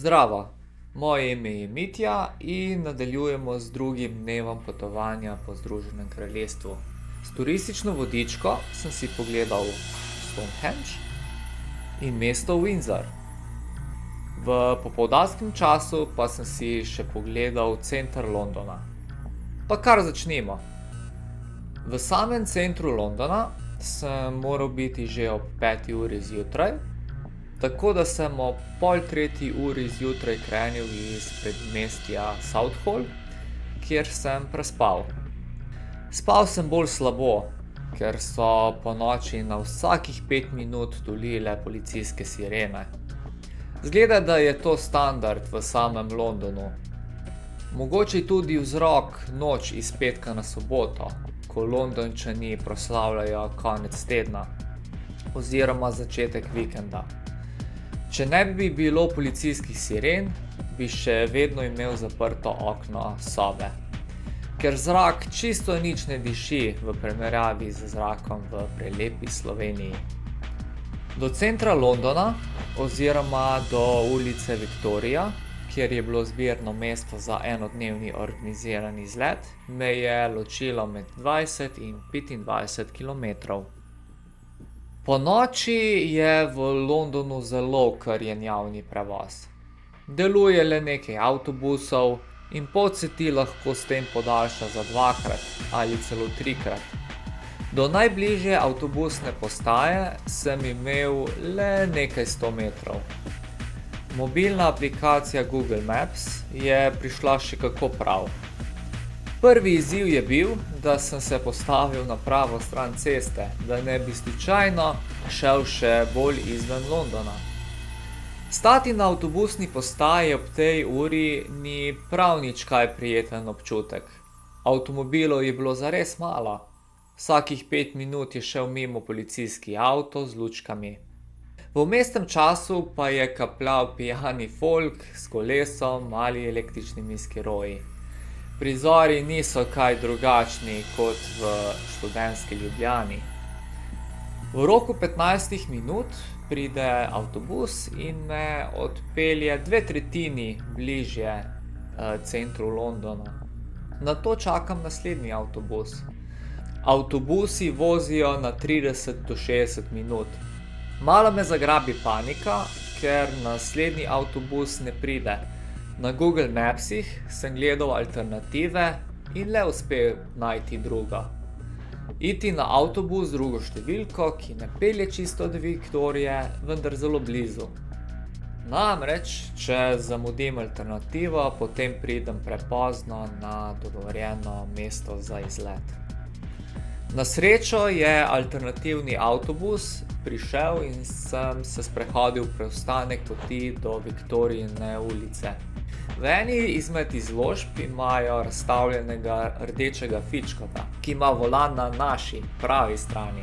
Zdravo, moje ime je Mitja in nadaljujemo z drugim dnevom potovanja po Združenem kraljestvu. S turistično vodičko sem si pogledal Stonehenge in mesto Windsor. V popoldanskem času pa sem si še pogledal center Londona. Pa kar začnimo. V samem centru Londona sem moral biti že ob 5. uri zjutraj, tako da sem ob 2:30 uri zjutraj krenil iz predmestja Southall, kjer sem prespal. Spal sem bolj slabo, ker so ponoči na vsakih 5 minut tulile policijske sirene. Zgleda, da je to standard v samem Londonu. Mogoče tudi vzrok noč iz petka na soboto, ko Londončani proslavljajo konec tedna oziroma začetek vikenda. Če ne bi bilo policijskih siren, bi še vedno imel zaprto okno sobe, ker zrak čisto nič ne diši v primerjavi z zrakom v prelepi Sloveniji. Do centra Londona oziroma do ulice Victoria, kjer je bilo zbirno mesto za enodnevni organiziran izlet, me je ločilo med 20 in 25 kilometrov. Po noči je v Londonu zelo okrnjen javni prevoz. Deluje le nekaj avtobusov in pot se ti lahko s tem podaljša za 2-krat ali celo 3-krat. Do najbližje avtobusne postaje sem imel le nekaj 100 metrov. Mobilna aplikacija Google Maps je prišla še kako prav. Prvi izziv je bil, da sem se postavil na pravo stran ceste, da ne bi slučajno šel še bolj izven Londona. Stati na avtobusni postaji ob tej uri ni prav nič kaj prijeten občutek. Avtomobilov je bilo zares malo. Vsakih 5 minut je šel mimo policijski avto z lučkami. V vmesnem času pa je kapljal pijani folk s kolesom ali električnimi skiroji. Prizori niso kaj drugačni kot v študentski Ljubljani. V roku 15 minut pride avtobus in me odpelje 2/3 bližje centru Londona. Nato čakam naslednji avtobus. Avtobusi vozijo na 30 do 60 minut. Malo me zagrabi panika, ker naslednji avtobus ne pride. Na Google Mapsih sem gledal alternative in le uspel najti drugo. Iti na avtobus z drugo številko, ki ne pelje čisto do Viktorije, vendar zelo blizu. Namreč, če zamudim alternativo, potem pridem prepozno na dogovorjeno mesto za izlet. Na srečo je alternativni avtobus prišel in sem se sprehodil preostanek poti do Viktorijine ulice. V eni izmed izložb imajo razstavljenega rdečega fičkota, ki ima volan na naši, pravi strani.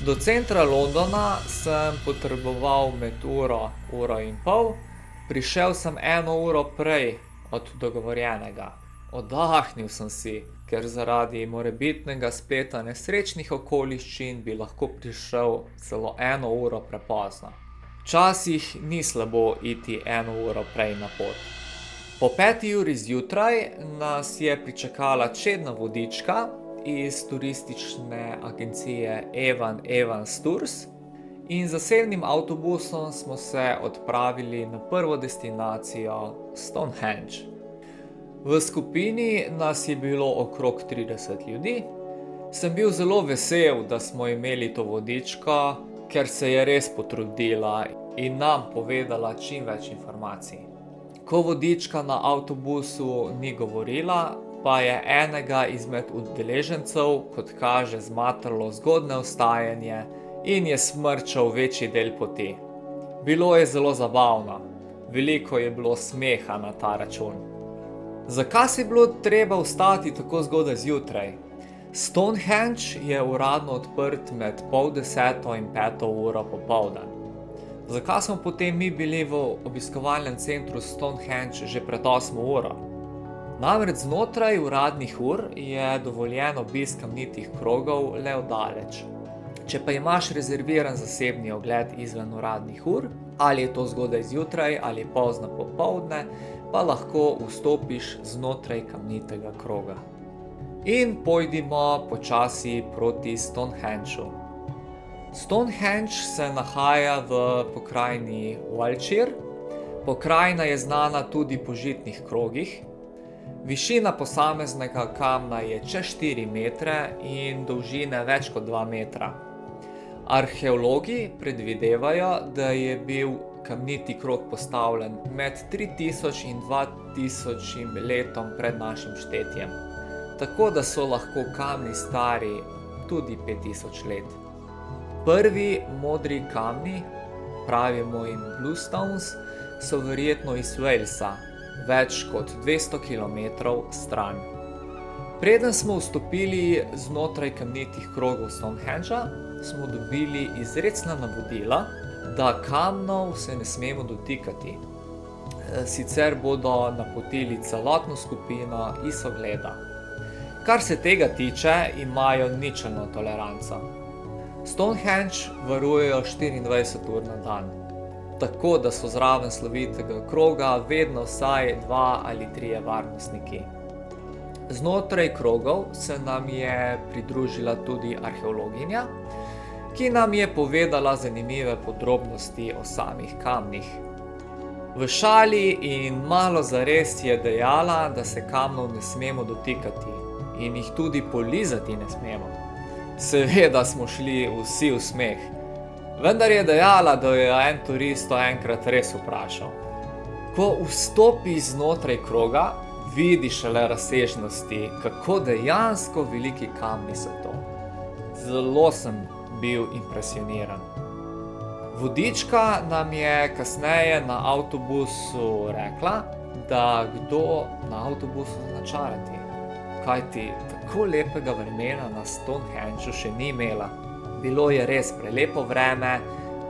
Do centra Londona sem potreboval med uro in pol, prišel sem 1 uro prej od dogovorjenega. Oddahnil sem si, ker zaradi morebitnega spleta nesrečnih okoliščin bi lahko prišel celo 1 uro prepozno. Včasih ni slabo iti 1 uro prej na pot. Po 5. uri zjutraj nas je pričakala čedna vodička iz turistične agencije Evan Evans Tours in z zasebnim avtobusom smo se odpravili na prvo destinacijo Stonehenge. V skupini nas je bilo okrog 30 ljudi. Sem bil zelo vesel, da smo imeli to vodičko, ker se je res potrudila in nam povedala čim več informacij. Ko vodička na avtobusu ni govorila, pa je enega izmed udeležencev, kot kaže, zmatralo zgodnje vstajanje in je smrčal večji del poti. Bilo je zelo zabavno, veliko je bilo smeha na ta račun. Zakaj se je bilo treba vstati tako zgodaj zjutraj? Stonehenge je uradno odprt med 9:30 in 5. uro popoldan. Zakaj smo potem mi bili v obiskovalnem centru Stonehenge že pred 8. uro? Namreč znotraj uradnih ur je dovoljen obisk kamnitih krogov le oddaleč. Če pa imaš rezerviran zasebni ogled izven uradnih ur, ali je to zgodaj zjutraj ali pozno popoldne, pa lahko vstopiš znotraj kamnitega kroga. In pojdimo počasi proti Stonehengeu. Stonehenge se nahaja v pokrajini Wiltshire. Pokrajina je znana tudi po žitnih krogih. Višina posameznega kamna je čez 4 metre in dolžine več kot 2 metra. Arheologi predvidevajo, da je bil kamniti krog postavljen med 3000 in 2000 letom pred našim štetjem. Tako da so lahko kamni stari tudi 5000 let. Prvi modri kamni, pravimo jim Bluestones, so verjetno iz Walesa, več kot 200 km stran. Preden smo vstopili znotraj kamnitih krogov Stonehengea, smo dobili izrecna navodila, da kamnov se ne smemo dotikati. Sicer bodo napotili celotno skupino iz ogleda. Kar se tega tiče, imajo ničelno toleranco. Stonehenge varujejo 24 ur na dan, tako da so zraven slovitega kroga vedno vsaj 2 ali 3 varnostniki. Znotraj krogov se nam je pridružila tudi arheologinja, ki nam je povedala zanimive podrobnosti o samih kamnih. V šali in malo zares je dejala, da se kamnov ne smemo dotikati in jih tudi polizati ne smemo. Seveda smo šli vsi v smeh, vendar je dejala, da jo je en turist to enkrat res vprašal. Ko vstopiš znotraj kroga, vidiš šele razsežnosti, kako dejansko veliki kamni so to. Zelo sem bil impresioniran. Vodička nam je kasneje na avtobusu rekla, da kdo na avtobusu zna čarati, kajti tako lepega vremena na Stonehengeu še ni imela. Bilo je res prelepo vreme,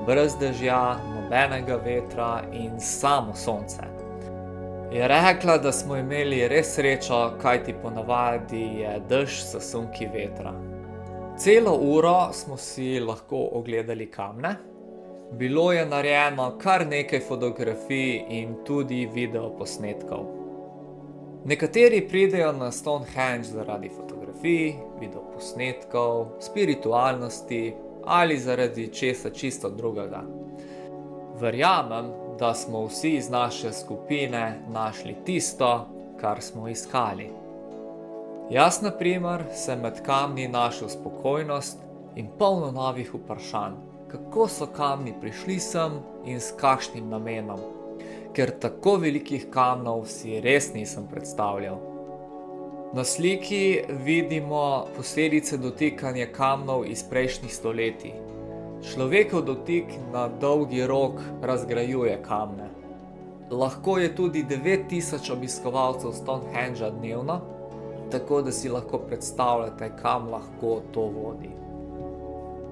brez dežja, nobenega vetra in samo sonce. Je rekla, da smo imeli res srečo, kajti ponavadi je dež s sunki vetra. Celo uro smo si lahko ogledali kamne. Bilo je narejeno kar nekaj fotografij in tudi videoposnetkov. Nekateri pridejo na Stonehenge zaradi fotografij, videoposnetkov, spiritualnosti ali zaradi česa čisto drugega. Verjamem, da smo vsi iz naše skupine našli tisto, kar smo iskali. Jaz, na primer, sem med kamni našel spokojnost in polno novih vprašanj, kako so kamni prišli sem in s kakšnim namenom, ker tako velikih kamnov si res nisem predstavljal. Na sliki vidimo posledice dotikanja kamnov iz prejšnjih stoletij. Človekov dotik na dolgi rok razgrajuje kamne. Lahko je tudi 9000 obiskovalcev Stonehengea dnevno, tako da si lahko predstavljate, kam lahko to vodi.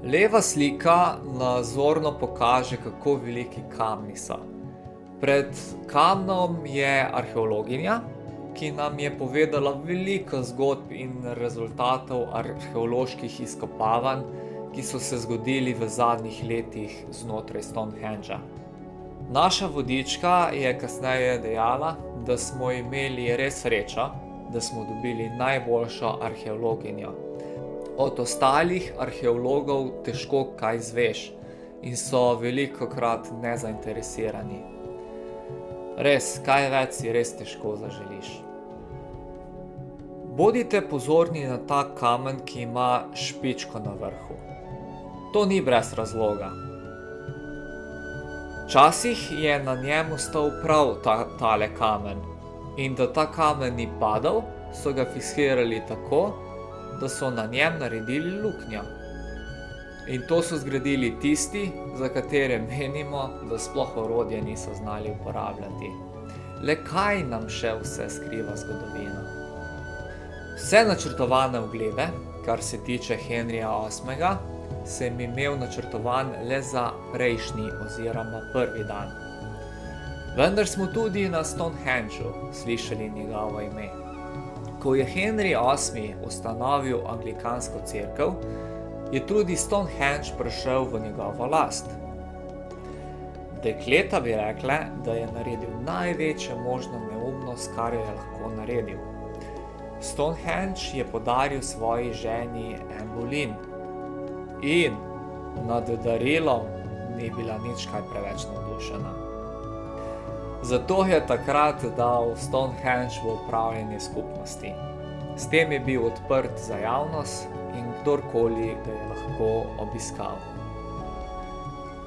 Leva slika nazorno pokaže, kako veliki kamni so. Pred kamnom je arheologinja, ki nam je povedala veliko zgodb in rezultatov arheoloških izkopavanj, ki so se zgodili v zadnjih letih znotraj Stonehengea. Naša vodička je kasneje dejala, da smo imeli res srečo, da smo dobili najboljšo arheologinjo. Od ostalih arheologov težko kaj izveš in so velikokrat nezainteresirani. Res, kaj več si res težko zaželiš. Bodite pozorni na ta kamen, ki ima špičko na vrhu. To ni brez razloga. Včasih je na njemu stal prav tale kamen in da ta kamen ni padal, so ga fiksirali tako, da so na njem naredili luknjo. In to so zgradili tisti, za katere menimo, da sploh orodje niso znali uporabljati. Le kaj nam še vse skriva zgodovina? Vse načrtovane oglede, kar se tiče Henrija VIII, sem imel načrtovan le za prejšnji oziroma prvi dan. Vendar smo tudi na Stonehengeu slišali njegovo ime. Ko je Henry VIII ustanovil anglikansko cerkev, je tudi Stonehenge prišel v njegovo last. Dekleta bi rekle, da je naredil največjo možno neumnost, kar je lahko naredil. Stonehenge je podaril svoji ženi Anne Boleyn in nad darilom ni bila nič kaj preveč navdušena. Zato je takrat dal Stonehenge v upravljanje skupnosti. S tem je bil odprt za javnost in kdorkoli ga je lahko obiskal.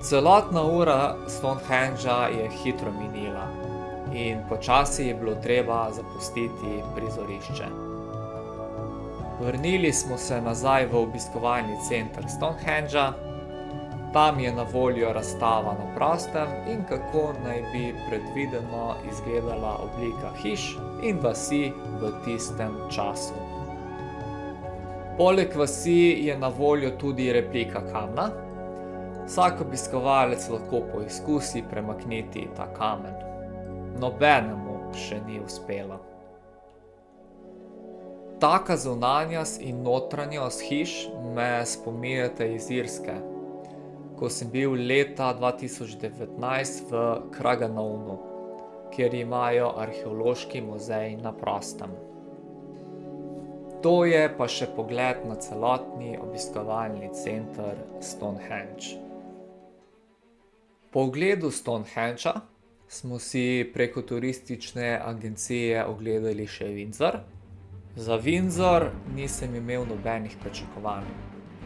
Celotna ura Stonehengea je hitro minila in počasi je bilo treba zapustiti prizorišče. Vrnili smo se nazaj v obiskovalni center Stonehengea. Tam je na voljo razstava na prostem in kako naj bi predvideno izgledala oblika hiš in vasi v tistem času. Poleg vasi je na voljo tudi replika kamna. Vsak obiskovalec lahko poizkusi premakniti ta kamen. Nobenemu še ni uspelo. Taka zunanjost in notranjost hiš me spominjata iz Irske, ko sem bil leta 2019 v Craignaunu, kjer imajo arheološki muzej na prostem. To je pa še pogled na celotni obiskovalni center Stonehenge. Po ogledu Stonehengea smo si preko turistične agencije ogledali še Windsor. Za Windsor nisem imel nobenih pričakovanj.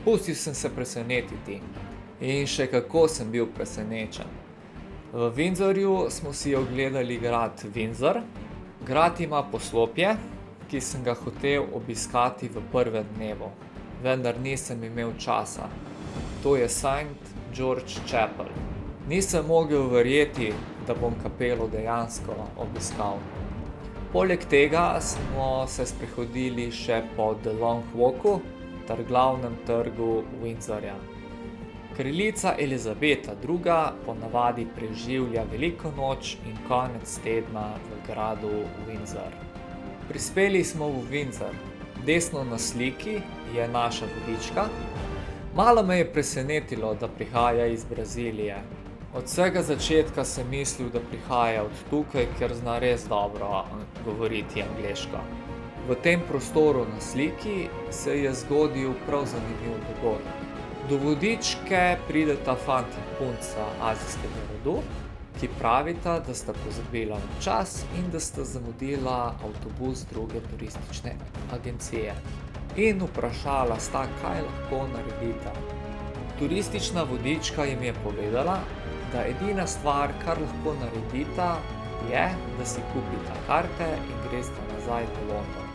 Pustil sem se presenetiti in še kako sem bil presenečen. V Windsorju smo si ogledali grad Windsor. Grad ima poslopje, ki sem ga hotel obiskati v prvem dnevu, vendar nisem imel časa. To je St. George Chapel. Nisem mogel verjeti, da bom kapelo dejansko obiskal. Poleg tega smo se sprehodili še po The Long Walku ter glavnem trgu Windsorja. Kraljica Elizabeta II. Ponavadi preživlja veliko noč in konec tedna v gradu Windsor. Prispeli smo v Windsor. Desno na sliki je naša vodička. Malo me je presenetilo, da prihaja iz Brazilije. Od vsega začetka sem mislil, da prihaja od tukaj, ker zna res dobro govoriti angleško. V tem prostoru na sliki se je zgodil prav zanimiv dogodek. Do vodičke prideta fant in punca azijskega rodu, ki pravita, da sta pozabila na čas in da sta zamudila avtobus druge turistične agencije. In vprašala sta, kaj lahko naredita. Turistična vodička jim je povedala, da edina stvar, kar lahko naredita, je, da si kupita karte in gresta nazaj v London.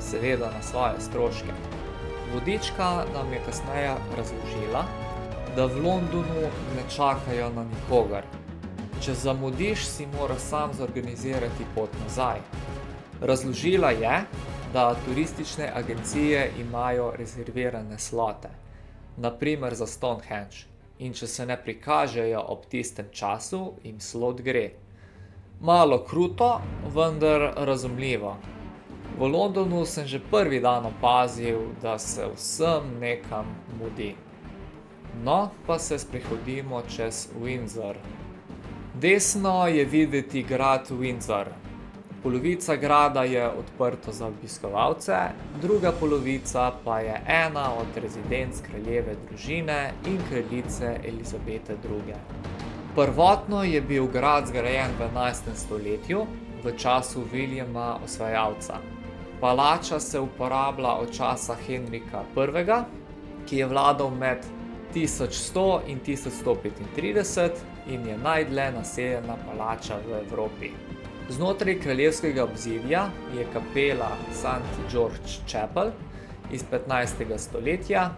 Seveda na svoje stroške. Vodička nam je kasneje razložila, da v Londonu ne čakajo na nikogar. Če zamudiš, si moraš sam zorganizirati pot nazaj. Razložila je, da turistične agencije imajo rezervirane slote, na primer za Stonehenge. In če se ne prikažejo ob tistem času, jim slot gre. Malo kruto, vendar razumljivo. V Londonu sem že prvi dan opazil, da se vsem nekam mudi. No, pa se sprehodimo čez Windsor. Desno je videti grad Windsor. Polovica grada je odprto za obiskovalce, druga polovica pa je ena od rezidenc kraljeve družine in kraljice Elizabete II. Prvotno je bil grad zgrajen v 11. stoletju, v času Williama Osvajalca. Palača se uporablja od časa Henrika I., ki je vladal med 1100 in 1135 in je najdlje naseljena palača v Evropi. Znotraj kraljevskega obzidja je kapela St. George Chapel iz 15. stoletja,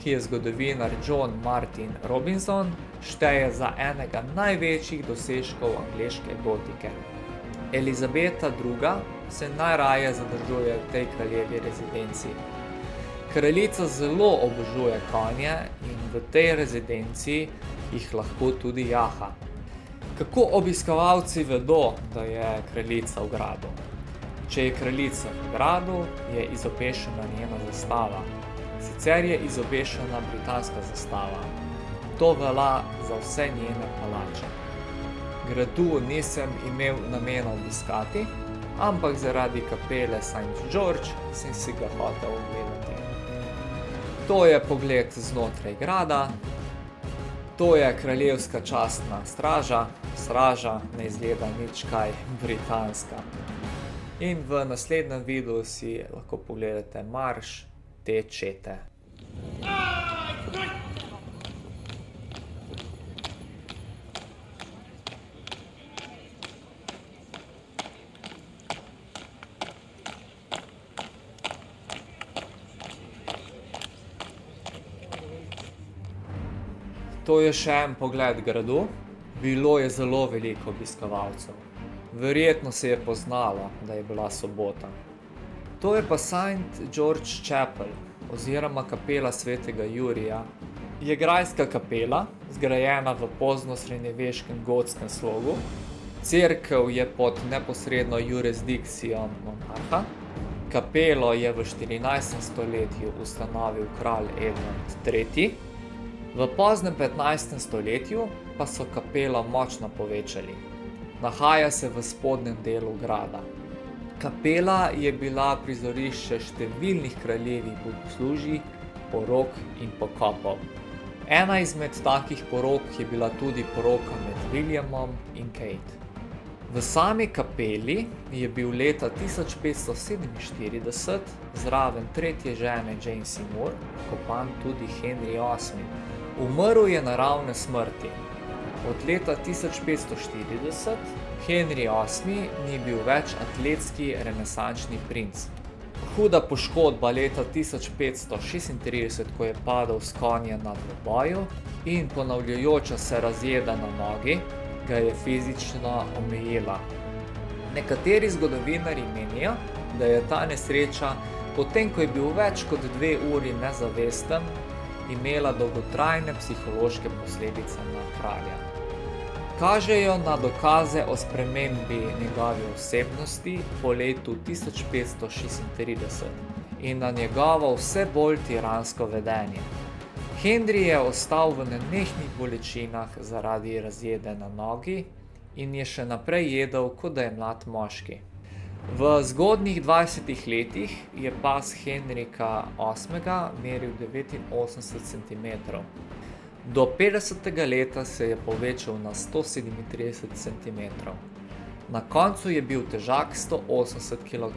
ki je zgodovinar John Martin Robinson šteje za enega največjih dosežkov angleške gotike. Elizabeta II. Se najraje zadržuje v tej kraljevi rezidenci. Kraljica zelo obožuje konje in v tej rezidenci jih lahko tudi jaha. Kako obiskovalci vedo, da je kraljica v gradu? Če je kraljica v gradu, je izopešena njena zastava. sicer je izobešena britanska zastava. To velja za vse njene palače. Gradu nisem imel namena obiskati, ampak zaradi kapele St. George sem si ga hotel ogledati. To je pogled znotraj grada, to je kraljevska častna straža, straža ne izgleda nič kaj britanska. In v naslednjem videu si lahko pogledate marš te čete. To je še en pogled gradu. Bilo je zelo veliko obiskovalcev. Verjetno se je poznalo, da je bila sobota. To je pa St. George Chapel, oziroma kapela svetega Jurija. Je grajska kapela, zgrajena v poznosrednjeveškem gotskem slogu. Cerkev je pod neposredno jurisdikcijo monarha. Kapelo je v 14. stoletju ustanovil kralj Edvard III. V poznem 15. stoletju pa so kapelo močno povečali. Nahaja se v spodnjem delu grada. Kapela je bila prizorišče številnih kraljevih bogoslužij, porok in pokopov. Ena izmed takih porok je bila tudi poroka med Williamom in Kate. V sami kapeli je bil leta 1547 zraven tretje žene Jane Seymour kopan tudi Henry VIII. Umrl je naravne smrti. Od leta 1540 Henry VIII ni bil več atletski renesančni princ. Huda poškodba leta 1536, ko je padel s konja na dvoboju, in ponavljajoča se razjeda na nogi ga je fizično omejila. Nekateri zgodovinarji menijo, da je ta nesreča, potem ko je bil več kot 2 uri nezavesten, imela dolgotrajne psihološke posledice na kralja. Kažejo na dokaze o spremembi njegove osebnosti po letu 1536 in na njegovo vse bolj tiransko vedenje. Henry je ostal v nenehnih bolečinah zaradi razjede na nogi in je še naprej jedel, kot da je mlad moški. V zgodnjih 20 letih je pas Henrika VIII meril 89 cm. Do 50. leta se je povečal na 137 cm. Na koncu je bil težak 180 kg.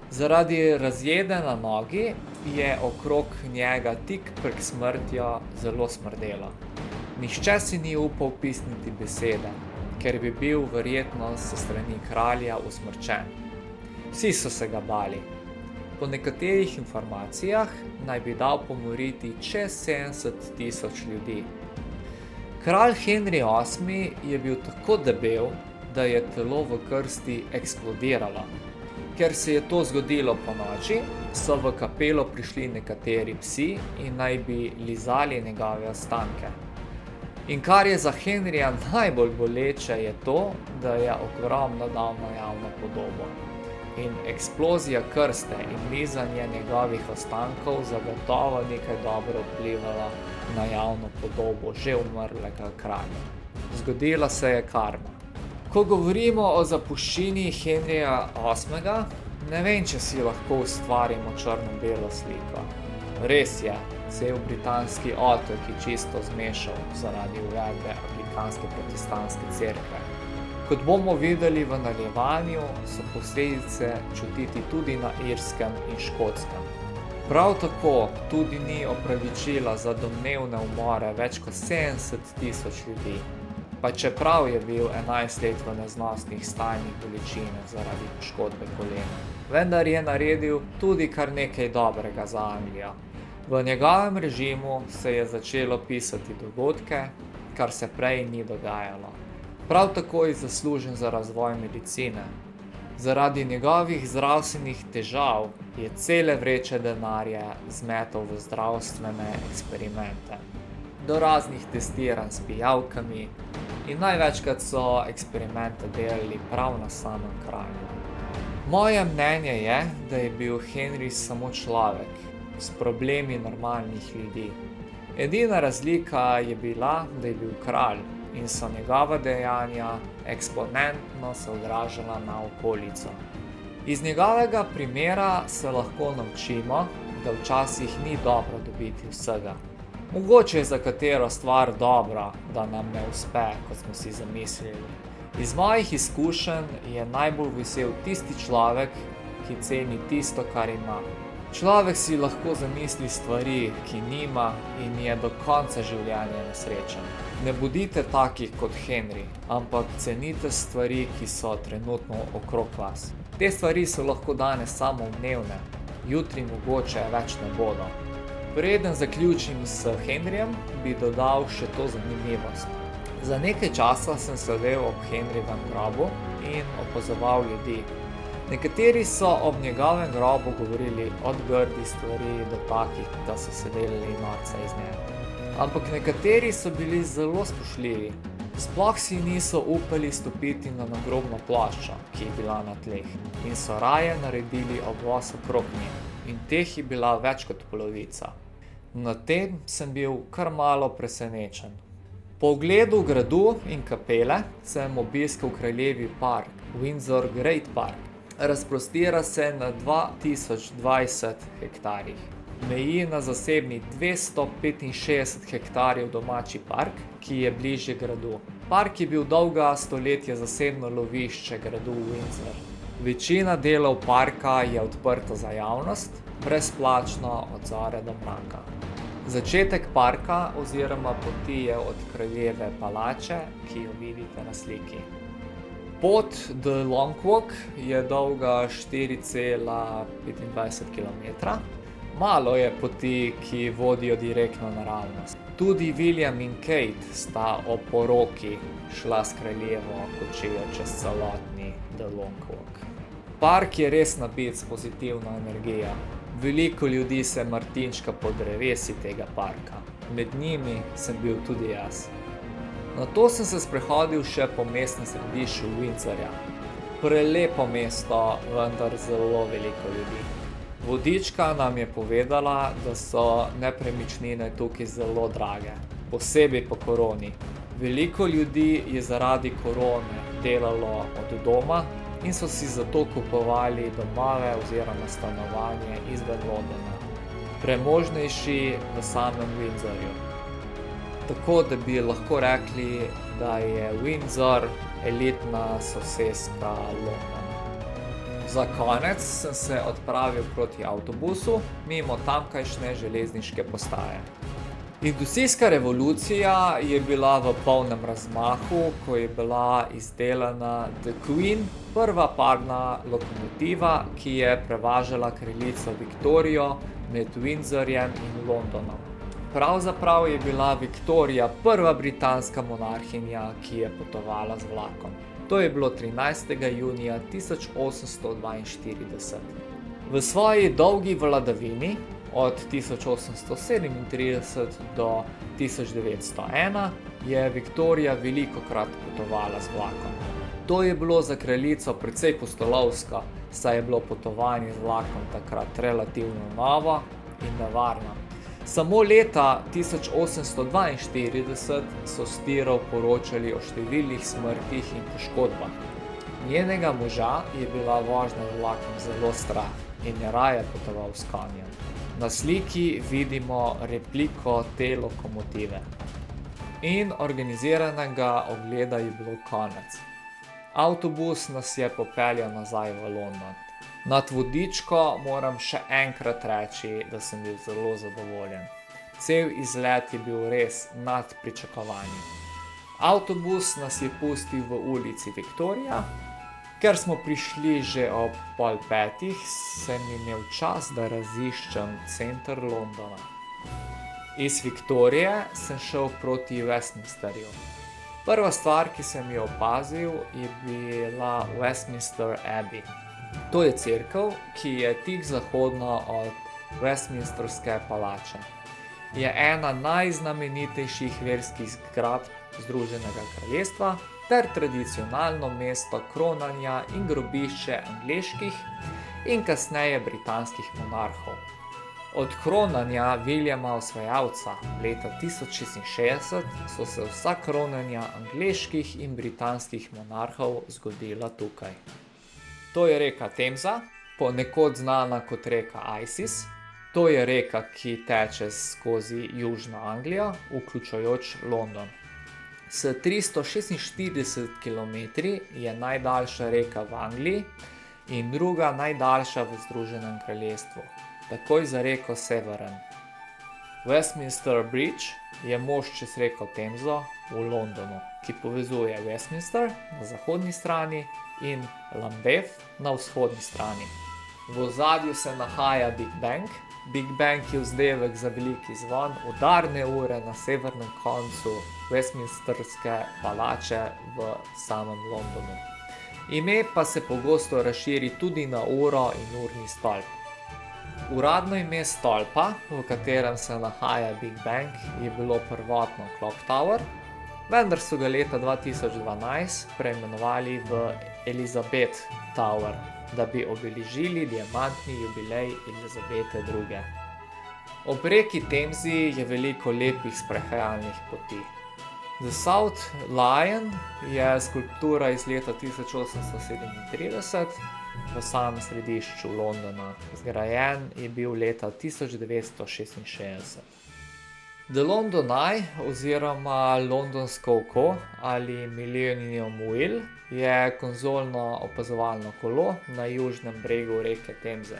Zaradi razjede na nogi je okrog njega tik pred smrtjo zelo smrdelo. Nihče si ni upal pisniti besede, ker bi bil verjetno s strani kralja usmrčen. Vsi so se ga bali. Po nekaterih informacijah naj bi dal pomoriti čez 70.000 ljudi. Kralj Henry VIII je bil tako debel, da je telo v krsti eksplodiralo. Ker se je to zgodilo ponoči, so v kapelo prišli nekateri psi in naj bi lizali njegove ostanke. In kar je za Henryja najbolj boleče je to, da je ogromno dal na javno podobo. In eksplozija krste in lizanje njegovih ostankov zagotovo nekaj dobro vplivala na javno podobo že umrlega kralja. Zgodila se je karma. Ko govorimo o zapuščini Henryja VIII, ne vem, če si lahko ustvarimo črno-belo sliko. Res je, cel britanski otok je čisto zmešal zaradi uvedbe anglikanske protestantske cerkve. Kot bomo videli v nadaljevanju, so posledice čutiti tudi na Irskem in Škotskem. Prav tako tudi ni opravičila za domnevne umore več kot 70.000 ljudi. Pa čeprav je bil 11 let v neznosnih stanjih bolečine zaradi poškodbe kolena. Vendar je naredil tudi kar nekaj dobrega za Anglijo. V njegovem režimu se je začelo pisati dogodke, kar se prej ni dogajalo. Prav tako je zaslužen za razvoj medicine. Zaradi njegovih zdravstvenih težav je cele vreče denarja zmetal v zdravstvene eksperimente. Do raznih testiranj s pijavkami in največkrat so eksperimente delali prav na samem kralju. Moje mnenje je, da je bil Henry samo človek s problemi normalnih ljudi. Edina razlika je bila, da je bil kralj in so njegova dejanja eksponentno se odražala na okolico. Iz njegovega primera se lahko naučimo, da včasih ni dobro dobiti vsega. Mogoče je za katero stvar dobro, da nam ne uspe, kot smo si zamislili. Iz mojih izkušenj je najbolj vesel tisti človek, ki ceni tisto, kar ima. Človek si lahko zamisli stvari, ki nima in je do konca življenja nesrečen. Ne bodite taki kot Henry, ampak cenite stvari, ki so trenutno okrog vas. Te stvari so lahko danes samoumevne, jutri mogoče več ne bodo. Preden zaključim s Henryjem, bi dodal še to zanimivost. Za nekaj časa sem sedel ob Henryjevem grobu in opazoval ljudi. Nekateri so ob njegovem grobu govorili od grdih stvari do takih, da so se delali norca iz njega. Ampak nekateri so bili zelo spoštljivi. Sploh si niso upali stopiti na nagrobno ploščo, ki je bila na tleh, in so raje naredili obvoz okrog nje. In teh je bila več kot polovica. Nad tem sem bil kar malo presenečen. Po ogledu gradu in kapele sem obiskal kraljevi park, Windsor Great Park. Razprostira se na 2020 hektarjih. Meji na zasebni 265 hektarjev domači park, ki je bližje gradu. Park je bil dolga stoletja zasebno lovišče gradu Windsor. Večina delov parka je odprta za javnost, brezplačno od zore do mraka. Začetek parka oziroma poti je od kraljeve palače, ki jo vidite na sliki. Pot The Long Walk je dolga 4,25 km. Malo je poti, ki vodijo direktno naravnost. Tudi William in Kate sta ob poroki šla s kraljevo kočijo čez celotni The Long Walk. Park je res nabit s pozitivno energijo. Veliko ljudi se martinčka po drevesi tega parka. Med njimi sem bil tudi jaz. Nato sem se sprehodil še po mestnem središču Windsorja. Prelepo mesto, vendar zelo veliko ljudi. Vodička nam je povedala, da so nepremičnine tukaj zelo drage, posebej po koroni. Veliko ljudi je zaradi korone delalo od doma in so si zato kupovali domove oziroma stanovanje izven Londona. Premožnejši v samem Windsorju. Tako da bi lahko rekli, da je Windsor elitna soseska Londona. Za konec sem se odpravil proti avtobusu mimo tamkajšnje železniške postaje. Industrijska revolucija je bila v polnem razmahu, ko je bila izdelana The Queen, prva parna lokomotiva, ki je prevažala kraljico Viktorijo med Windsorjem in Londonom. Pravzaprav je bila Viktorija prva britanska monarhinja, ki je potovala z vlakom. To je bilo 13. junija 1842. V svoji dolgi vladavini od 1837 do 1901 je Viktorija velikokrat potovala z vlakom. To je bilo za kraljico precej pustolovsko, saj je bilo potovanje z vlakom takrat relativno novo in nevarno. Samo leta 1842 so s tirov poročali o številnih smrtih in poškodbah. Njenega moža je bila vožnja z vlakom zelo strah in je raje potoval s konjem. Na sliki vidimo repliko te lokomotive. In organiziranega ogleda je bilo konec. Avtobus nas je popeljal nazaj v London. Nad vodičko moram še enkrat reči, da sem bil zelo zadovoljen. Cel izlet je bil res nad pričakovanji. Avtobus nas je pustil v ulici Viktorija. Ker smo prišli že ob 4:30, sem imel čas, da raziščem center Londona. Iz Viktorije sem šel proti Westminsterju. Prva stvar, ki sem jo opazil, je bila Westminster Abbey. To je cerkev, ki je tik zahodno od Westminsterske palače. Je ena najznamenitejših verskih zgradb Združenega kraljestva ter tradicionalno mesto kronanja in grobišče angleških in kasneje britanskih monarhov. Od kronanja Viljama Osvajalca leta 1066 so se vsa kronanja angleških in britanskih monarhov zgodila tukaj. To je reka Temza, ponekod znana kot reka Isis. To je reka, ki teče skozi južno Anglijo, vključujoč London. S 346 km je najdaljša reka v Angliji in druga najdaljša v Združenem kraljestvu, takoj za reko Severn. Westminster Bridge je most čez reko Temzo v Londonu, ki povezuje Westminster na zahodni strani in Lambeth na vzhodni strani. V ozadju se nahaja Big Ben. Big Ben je vzdevek za veliki zvon, udarne ure na severnem koncu Westminsterske palače v samem Londonu. Ime pa se pogosto razširi tudi na uro in urni stolp. Uradno ime stolpa, v katerem se nahaja Big Ben, je bilo prvotno Clock Tower, vendar so ga leta 2012 preimenovali v Elizabeth Tower, da bi obeležili diamantni jubilej Elizabete II. Ob reki Temzi je veliko lepih sprehajalnih poti. The South Lion je skulptura iz leta 1837 v samem središču Londona. Zgrajen je bil leta 1966. The London Eye oziroma londonsko oko ali Millennium Wheel je konzolno opazovalno kolo na južnem bregu reke Temze.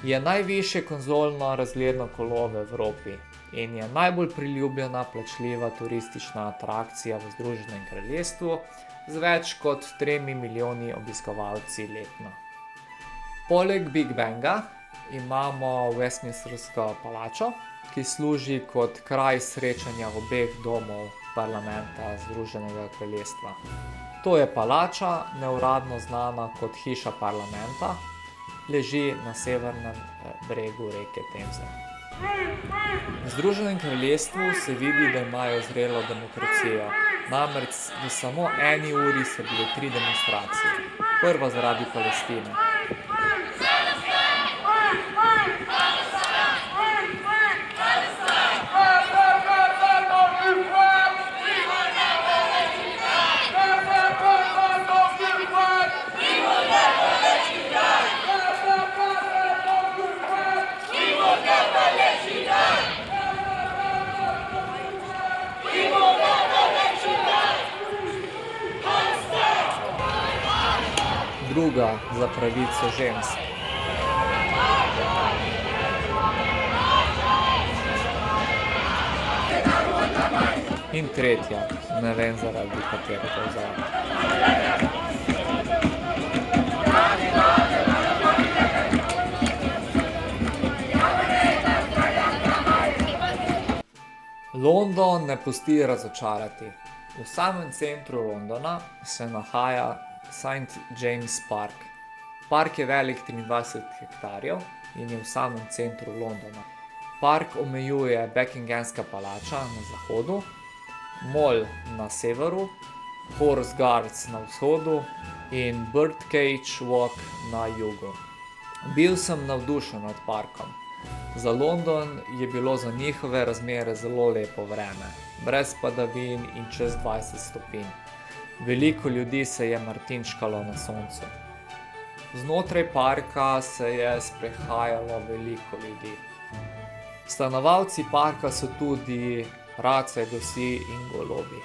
Je najvišje konzolno razgledno kolo v Evropi in je najbolj priljubljena plačljiva turistična atrakcija v Združenem kraljestvu z več kot 3 milijoni obiskovalci letno. Poleg Big Banga imamo Westminstersko palačo, ki služi kot kraj srečanja obeh domov parlamenta Združenega kraljestva. To je palača, neuradno znana kot hiša parlamenta, leži na severnem bregu reke Temze. V Združenem kraljestvu se vidi, da imajo zrelo demokracijo. Namreč v samo eni uri so bile 3 demonstracije. Prva zaradi Palestine. Druga za pravico žensk. In tretja, ne vem zaradi katerega vzroka. London ne pusti razočarati. V samem centru Londona se nahaja St. James Park. Park je velik 23 hektarjev in je v samem centru Londona. Park omejuje Buckinghamska palača na zahodu, Mall na severu, Horse Guards na vzhodu in Birdcage Walk na jugu. Bil sem navdušen nad parkom. Za London je bilo za njihove razmere zelo lepo vreme, brez padavin in čez 20 stopinj. Veliko ljudi se je martinčkalo na soncu. Znotraj parka se je sprehajalo veliko ljudi. Stanovalci parka so tudi race, gosi in golobi.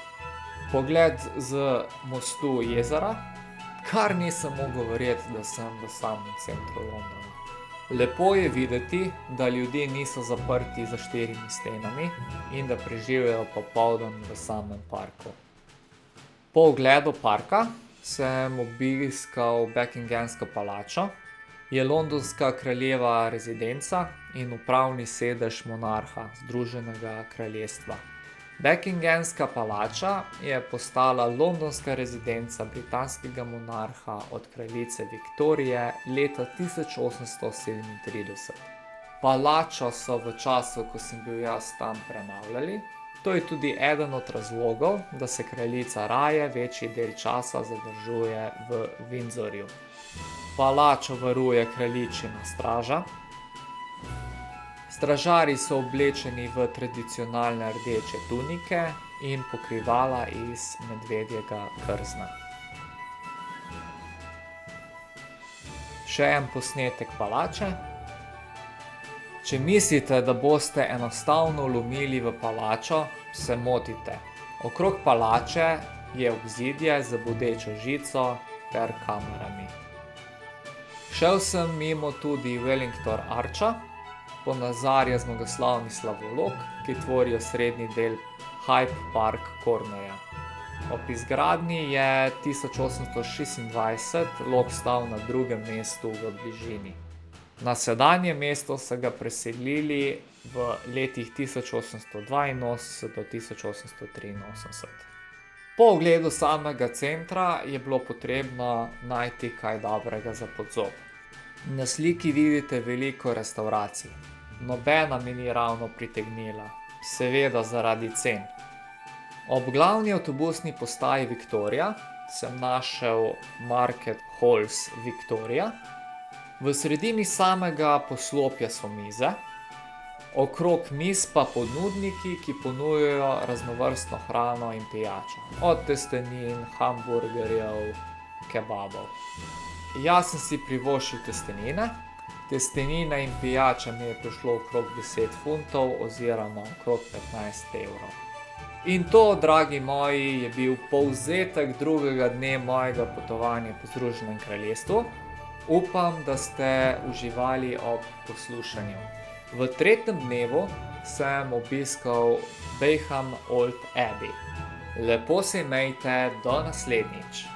Pogled z mostu jezera, kar nisem mogel verjeti, da sem v samem centru Londona. Lepo je videti, da ljudje niso zaprti za 4 stenami in da preživljajo popoldan v samem parku. Po ogledu parka sem obiskal Buckinghamsko palačo, je londonska kraljeva rezidenca in upravni sedež monarha Združenega kraljestva. Buckinghamska palača je postala londonska rezidenca britanskega monarha od kraljice Viktorije leta 1837. Palačo so v času, ko sem bil jaz tam, prenavljali. To je tudi eden od razlogov, da se kraljica raje večji del časa zadržuje v Windsorju. Palačo varuje kraljičina straža. Stražarji so oblečeni v tradicionalne rdeče tunike in pokrivala iz medvedjega krzna. Še en posnetek palače. Če mislite, da boste enostavno vlomili v palačo, se motite. Okrog palače je obzidje z bodečo žico ter kamerami. Šel sem mimo tudi Wellington Archa, ponazarja zmagoslavni slavolok, ki tvorijo srednji del Hyde Park Cornerja. Ob izgradnji je 1826 lok stal na drugem mestu v bližini. Na sedanje mesto so ga preselili v letih 1882 do 1883. Po ogledu samega centra je bilo potrebno najti kaj dobrega za podzop. Na sliki vidite veliko restavracij. Nobena mi ni ravno pritegnila, seveda zaradi cen. Ob glavni avtobusni postaji Victoria sem našel Market Halls Victoria. V sredini samega poslopja so mize, okrog miz pa ponudniki, ki ponujajo raznovrstno hrano in pijačo. Od testenin, hamburgerjev, kebabov. Jaz sem si privoščil testenine. Testenine in pijača mi je prišlo okrog 10 funtov oziroma okrog 15 evrov. In to, dragi moji, je bil povzetek drugega dne mojega potovanja po Združenem kraljestvu. Upam, da ste uživali ob poslušanju. V tretjem dnevu sem obiskal Bayham Old Abbey. Lepo se imejte, do naslednjič.